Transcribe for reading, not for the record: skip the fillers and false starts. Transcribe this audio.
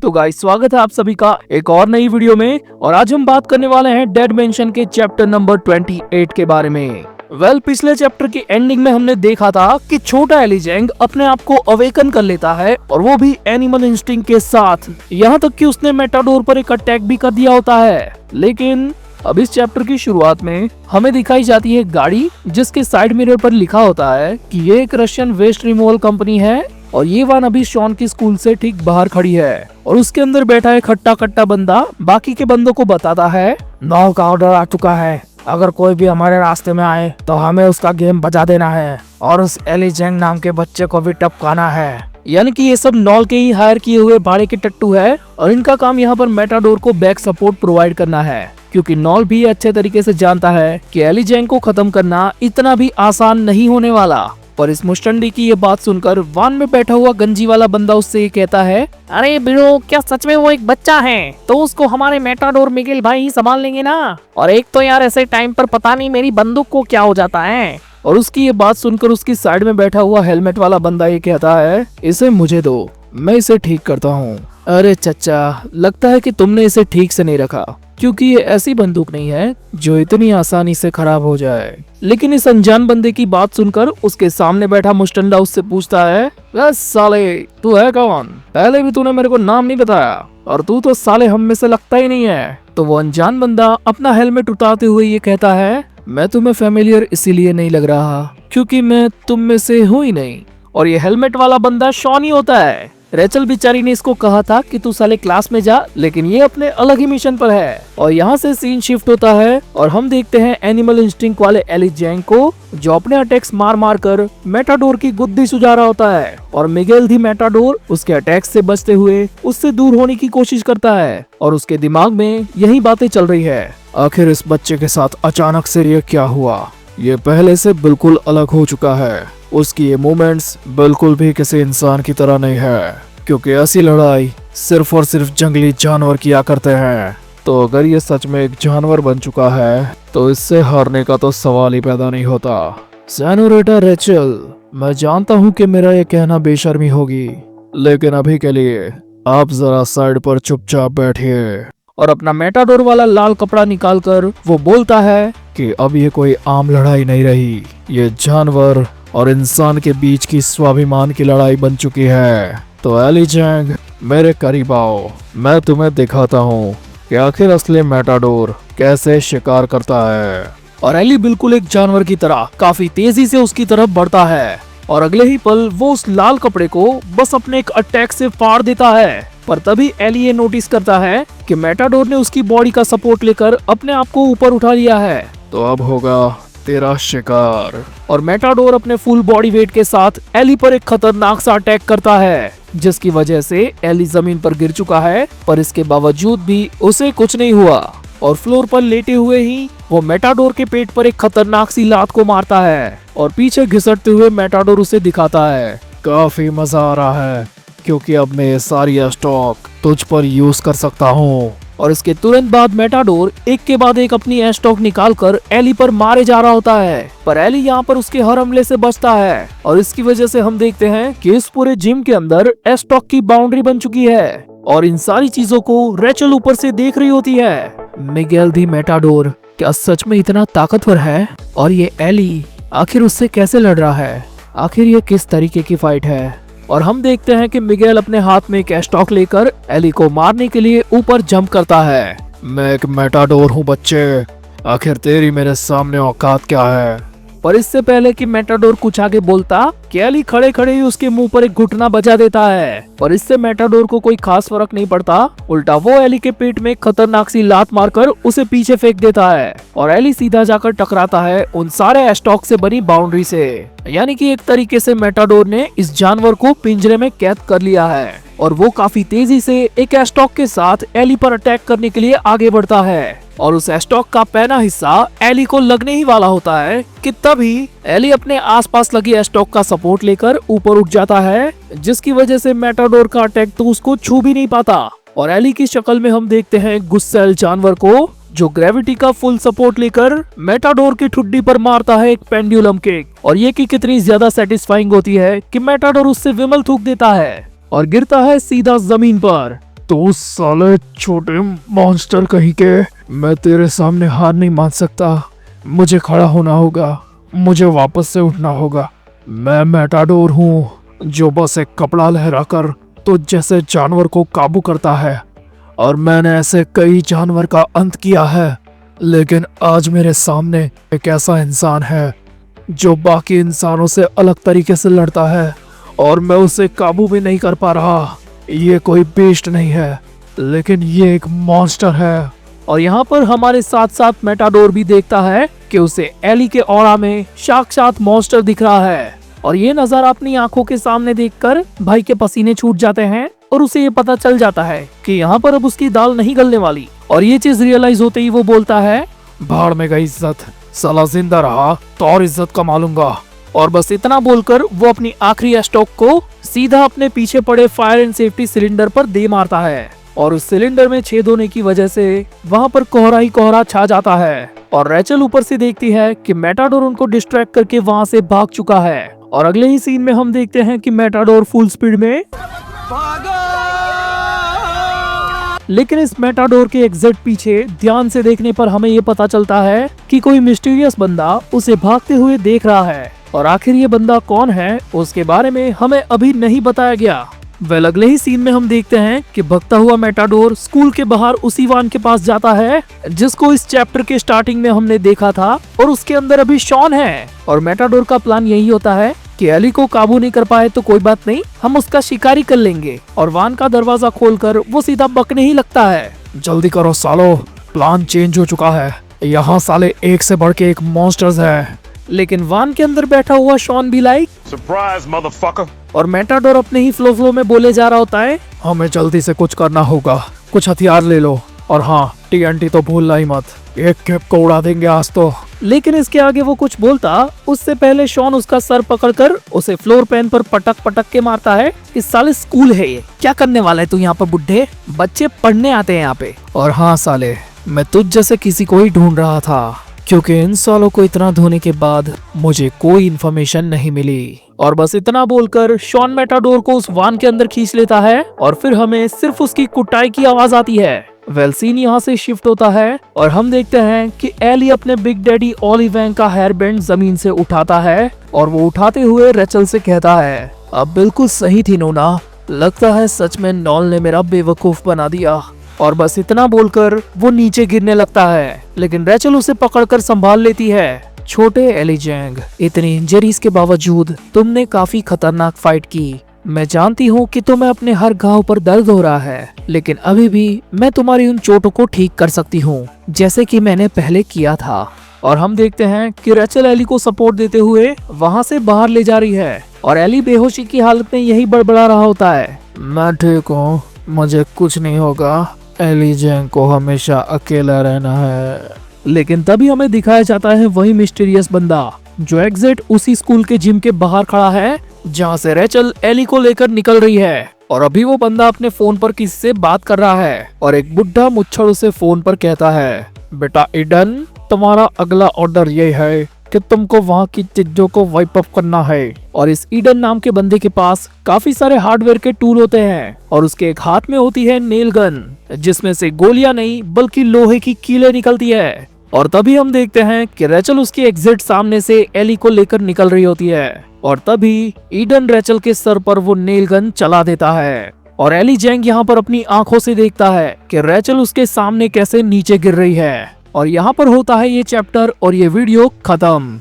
तो गाइस स्वागत है आप सभी का एक और नई वीडियो में। और आज हम बात करने वाले हैं डेड मेंशन के चैप्टर नंबर 28 के बारे में। पिछले चैप्टर की एंडिंग में हमने देखा था कि छोटा एली जेंग अपने आप को अवेकन कर लेता है और वो भी एनिमल इंस्टिंक्ट के साथ, यहाँ तक कि उसने मेटाडोर पर एक अटैक भी कर दिया होता है। लेकिन अब इस चैप्टर की शुरुआत में हमें दिखाई जाती है गाड़ी जिसके साइड मिरर पर लिखा होता है कि ये एक रशियन वेस्ट रिमूवल कंपनी है और ये वान अभी शॉन की स्कूल से ठीक बाहर खड़ी है और उसके अंदर बैठा एक हट्टा कट्टा बंदा बाकी के बंदों को बताता है 9 का ऑर्डर आ चुका है, अगर कोई भी हमारे रास्ते में आए तो हमें उसका गेम बजा देना है और उस एली जेंग नाम के बच्चे को भी टपकाना है। यानी कि ये सब नॉल के ही हायर किए हुए भाड़े के टट्टू है और इनका काम यहाँ पर मेटाडोर को बैक सपोर्ट प्रोवाइड करना है, क्योंकि नॉल भी अच्छे तरीके से जानता है कि एली जेंग को खत्म करना इतना भी आसान नहीं होने वाला। पर इस मुस्टंडी की ये बात सुनकर वान में बैठा हुआ गंजी वाला बंदा उससे ये कहता है, अरे बिड़ो, क्या सच में वो एक बच्चा है? तो उसको हमारे मेटाडोर मिगेल भाई ही संभाल लेंगे ना। और एक तो यार ऐसे टाइम पर पता नहीं मेरी बंदूक को क्या हो जाता है। और उसकी ये बात सुनकर उसकी साइड में बैठा हुआ हेलमेट वाला बंदा ये कहता है, इसे मुझे दो, मैं इसे ठीक करता हूँ। अरे चचा, लगता है कि तुमने इसे ठीक से नहीं रखा, क्योंकि ये ऐसी बंदूक नहीं है जो इतनी आसानी से खराब हो जाए। लेकिन इस अनजान बंदे की बात सुनकर उसके सामने बैठा मुस्टंडा उससे पूछता है, बस साले तू है कौन? पहले भी तूने मेरे को नाम नहीं बताया और तू तो साले हम में से लगता ही नहीं है। तो वो अनजान बंदा अपना हेलमेट उतारते हुए ये कहता है, मैं तुम्हें फेमिलियर इसीलिए नहीं लग रहा क्योंकि मैं तुम में से हूँ ही नहीं। और ये हेलमेट वाला बंदा शॉन ही होता है। रेचल बेचारी ने इसको कहा था कि तू साले क्लास में जा, लेकिन ये अपने अलग ही मिशन पर है। और यहाँ से सीन शिफ्ट होता है और हम देखते हैं एनिमल इंस्टिंक्ट वाले एली जेंग को, जो अपने अटैक्स मार मार कर मेटाडोर की गुद्दी सुझा रहा होता है। और मिगेल दी मेटाडोर उसके अटैक्स से बचते हुए उससे दूर होने की कोशिश करता है और उसके दिमाग में यही बातें चल रही है, आखिर इस बच्चे के साथ अचानक से ये क्या हुआ? ये पहले से बिल्कुल अलग हो चुका है। उसकी ये मूवमेंट्स बिल्कुल भी किसी इंसान की तरह नहीं है, क्योंकि ऐसी लड़ाई सिर्फ और सिर्फ जंगली जानवर किया करते हैं। तो अगर ये सच में एक जानवर बन चुका है तो इससे हारने का तो सवाल ही पैदा नहीं होता। सेनोरिटा रेचल, मैं जानता हूँ कि मेरा ये कहना बेशर्मी होगी, लेकिन अभी के लिए आप जरा साइड पर चुपचाप बैठिए। और अपना मेटाडोर वाला लाल कपड़ा निकालकर वो बोलता है कि अब ये कोई आम लड़ाई नहीं रही, ये जानवर और इंसान के बीच की स्वाभिमान की लड़ाई बन चुकी है। तो एली जेंग, मेरे करीब आओ, मैं तुम्हें दिखाता हूँ कि आखिर असली मेटाडोर कैसे शिकार करता है। और एली बिल्कुल एक जानवर की तरह काफी तेजी से उसकी तरफ बढ़ता है और अगले ही पल वो उस लाल कपड़े को बस अपने एक अटैक से फाड़ देता है। पर तभी एली ये नोटिस करता है कि मेटाडोर ने उसकी बॉडी का सपोर्ट लेकर अपने आप को ऊपर उठा लिया है। तो अब होगा तेरा शिकार। और मेटाडोर अपने फुल बॉडी वेट के साथ एली पर एक खतरनाक सा अटैक करता है, जिसकी वजह से एली जमीन पर गिर चुका है, पर इसके बावजूद भी उसे कुछ नहीं हुआ। और फ्लोर पर लेटे हुए ही वो मेटाडोर के पेट पर एक खतरनाक सी लात को मारता है और पीछे घिसटते हुए मेटाडोर उसे दिखाता है, काफी मजा आ रहा है क्योंकि अब मैं ये सारी स्टॉक तुझ पर यूज कर सकता हूँ। और इसके तुरंत बाद मेटाडोर एक के बाद एक अपनी एस्टॉक निकालकर एली पर मारे जा रहा होता है, पर एली यहाँ पर उसके हर हमले से बचता है। और इसकी वजह से हम देखते हैं कि इस पूरे जिम के अंदर एस्टॉक की बाउंड्री बन चुकी है और इन सारी चीजों को रेचल ऊपर से देख रही होती है। मिगेल दी मेटाडोर क्या सच में इतना ताकतवर है? और ये एली आखिर उससे कैसे लड़ रहा है? आखिर ये किस तरीके की फाइट है? और हम देखते हैं कि मिगेल अपने हाथ में एक एस्टॉक लेकर एली को मारने के लिए ऊपर जंप करता है। मैं एक मेटाडोर हूँ बच्चे, आखिर तेरी मेरे सामने औकात क्या है? पर इससे पहले कि मेटाडोर कुछ आगे बोलता, एली खड़े खड़े ही उसके मुंह पर एक घुटना बजा देता है। पर इससे मेटाडोर को कोई खास फर्क नहीं पड़ता, उल्टा वो एली के पेट में खतरनाक सी लात मारकर उसे पीछे फेंक देता है और एली सीधा जाकर टकराता है उन सारे एस्टॉक से बनी बाउंड्री से। यानी कि एक तरीके से मेटाडोर ने इस जानवर को पिंजरे में कैद कर लिया है और वो काफी तेजी से एक एस्टॉक के साथ एली पर अटैक करने के लिए आगे बढ़ता है। और उस एस्टॉक का पहना हिस्सा एली को लगने ही वाला होता है कि तभी एली अपने आसपास लगी एस्टॉक का सपोर्ट लेकर ऊपर उठ जाता है, जिसकी वजह से मेटाडोर का अटैक तो उसको छू भी नहीं पाता। और एली की शक्ल में हम देखते हैं गुस्सैल जानवर को, जो ग्रेविटी का फुल सपोर्ट लेकर मेटाडोर की ठुड्डी पर मारता है एक पेंडुलम किक। और ये किक कितनी ज्यादा सेटिस्फाइंग होती है कि मेटाडोर उससे विमल थूक देता है और गिरता है सीधा जमीन पर। तो साले छोटे मॉन्स्टर कहीं के, मैं तेरे सामने हार नहीं मान सकता। मुझे खड़ा होना होगा, मुझे वापस से उठना होगा। मैं मैटाडोर हूँ जो बस एक कपड़ा लहराकर तो जैसे जानवर को काबू करता है, और मैंने ऐसे कई जानवर का अंत किया है। लेकिन आज मेरे सामने एक ऐसा इंसान है जो बाकी इंसानों से अलग तरीके से लड़ता है, और मैं उसे काबू भी नहीं कर पा रहा। ये कोई बेस्ट नहीं है, लेकिन ये एक मॉन्स्टर है। और यहाँ पर हमारे साथ साथ मैटाडोर भी देखता है कि उसे एली के ऑरा में साक्षात मॉन्स्टर दिख रहा है। और ये नजारा अपनी आंखों के सामने देखकर भाई के पसीने छूट जाते हैं, और उसे ये पता चल जाता है कि यहाँ पर अब उसकी दाल नहीं गलने वाली। और ये चीज रियलाइज होते ही वो बोलता है, भाड़ में गई इज्जत, साला जिंदा रहा तो और इज्जत कमा लूंगा। और बस इतना बोलकर वो अपनी आखिरी स्टॉक को सीधा अपने पीछे पड़े फायर एंड सेफ्टी सिलेंडर पर दे मारता है, और उस सिलेंडर में छेद होने की वजह से वहाँ पर कोहरा ही कोहरा छा जाता है। और रेचल ऊपर से देखती है कि मैटाडोर उनको डिस्ट्रैक्ट करके वहाँ से भाग चुका है। और अगले ही सीन में हम देखते हैं कि मैटाडोर फुल स्पीड में, लेकिन इस मैटाडोर के एग्जैक्ट पीछे ध्यान से देखने पर हमें ये पता चलता है कि कोई मिस्टीरियस बंदा उसे भागते हुए देख रहा है। और आखिर ये बंदा कौन है उसके बारे में हमें अभी नहीं बताया गया। वेल, अगले ही सीन में हम देखते हैं कि भगता हुआ मैटाडोर स्कूल के बाहर उसी वान के पास जाता है जिसको इस चैप्टर के स्टार्टिंग में हमने देखा था, और उसके अंदर अभी शॉन है। और मैटाडोर का प्लान यही होता है कि एली को काबू नहीं कर पाए तो कोई बात नहीं, हम उसका शिकारी कर लेंगे। और वान का दरवाजा खोलकर वो सीधा बकने ही लगता है, जल्दी करो सालो, प्लान चेंज हो चुका है, यहाँ साले एक से बढ़ के एक मॉन्स्टर्स है। लेकिन वान के अंदर बैठा हुआ शॉन भी लाइक सरप्राइज मदरफकर। और मैटाडोर अपने ही फ्लो में बोले जा रहा होता है, हमें जल्दी से कुछ करना होगा, कुछ हथियार ले लो, और हाँ TNT तो भूलना ही मत, एक कैप को उड़ा देंगे आज तो। लेकिन इसके आगे वो कुछ बोलता उससे पहले शॉन उसका सर पकड़कर उसे फ्लोर पैन पर पटक पटक के मारता है कि साले स्कूल है ये, क्या करने वाला है तू यहाँ पर बुड्ढे, बच्चे पढ़ने आते हैं यहाँ पे। और हाँ साले, मैं तुझ जैसे किसी को ही ढूंढ रहा था, क्योंकि इन सालों को इतना धोने के बाद मुझे कोई इन्फॉर्मेशन नहीं मिली। और बस इतना बोलकर शॉन मैटाडोर को उस वान के अंदर खींच लेता है, और फिर हमें सिर्फ उसकी कुटाई की आवाज आती है। वेल, सीन यहाँ से शिफ्ट होता है और हम देखते हैं कि एली अपने बिग डैडी ऑली वैंग का हेयर बैंड जमीन से उठाता है, और वो उठाते हुए रेचल से कहता है, अब बिल्कुल सही थी नोना, लगता है सच में नॉल ने मेरा बेवकूफ बना दिया। और बस इतना बोलकर वो नीचे गिरने लगता है, लेकिन रेचल उसे पकड़कर संभाल लेती है। छोटे एली जैंग, इतनी इंजरीज के बावजूद तुमने काफी खतरनाक फाइट की। मैं जानती हूँ कि तुम्हें अपने हर घाव पर दर्द हो रहा है, लेकिन अभी भी मैं तुम्हारी उन चोटों को ठीक कर सकती हूँ, जैसे कि मैंने पहले किया था। और हम देखते हैं कि रेचल एली को सपोर्ट देते हुए वहाँ से बाहर ले जा रही है, और एली बेहोशी की हालत में यही बड़बड़ा रहा होता है, मैं ठीक हूँ, मुझे कुछ नहीं होगा, एली जैंग को हमेशा अकेला रहना है। लेकिन तभी हमें दिखाया जाता है वही मिस्टीरियस बंदा जो एग्जैक्ट उसी स्कूल के जिम के बाहर खड़ा है जहाँ से रेचल एली को लेकर निकल रही है। और अभी वो बंदा अपने फोन पर किसी से बात कर रहा है, और एक बुढ़ा मुच्छड़ उसे फोन पर कहता है, बेटा ईडन, तुम्हारा अगला ऑर्डर ये है कि तुमको वहाँ की चीजों को वाइप अप करना है। और इस ईडन नाम के बंदे के पास काफी सारे हार्डवेयर के टूल होते हैं, और उसके एक हाथ में होती है नेल गन, जिसमें से गोलियां नहीं बल्कि लोहे की कीलें निकलती है। और तभी हम देखते हैं कि रेचल उसके एग्जिट सामने से एली को लेकर निकल रही होती है, और तभी ईडन रेचल के सर पर वो नेल गन चला देता है। और एली जैंग यहाँ पर अपनी आंखों से देखता है कि रेचल उसके सामने कैसे नीचे गिर रही है। और यहाँ पर होता है ये चैप्टर और ये वीडियो खत्म।